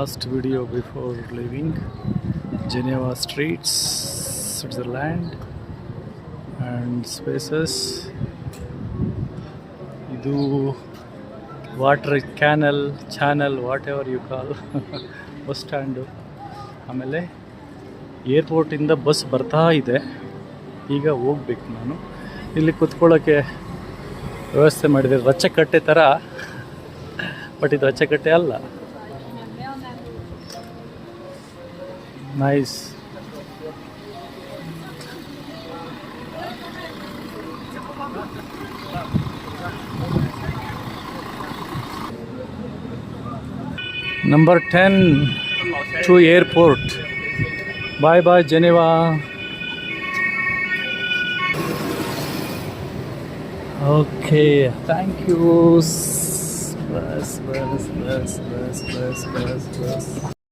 last video before leaving Geneva streets, Switzerland and spaces. ಇದು water channel whatever you call bus stand. ಆಮೇಲೆ ಏರ್ಪೋರ್ಟಿಂದ bus ಬರ್ತಾ ಇದೆ, ಈಗ ಹೋಗ್ಬೇಕು ನಾನು. ಇಲ್ಲಿ ಕೂತ್ಕೊಳ್ಳೋಕ್ಕೆ ವ್ಯವಸ್ಥೆ ಮಾಡಿದೆ, ರಚ್ಚಕಟ್ಟೆ ಥರ, ಬಟ್ ಇದು ರಚ್ಚಕಟ್ಟೆ ಅಲ್ಲ. Nice. Number 10 to airport. Bye bye Geneva. Okay, thank you. Bus.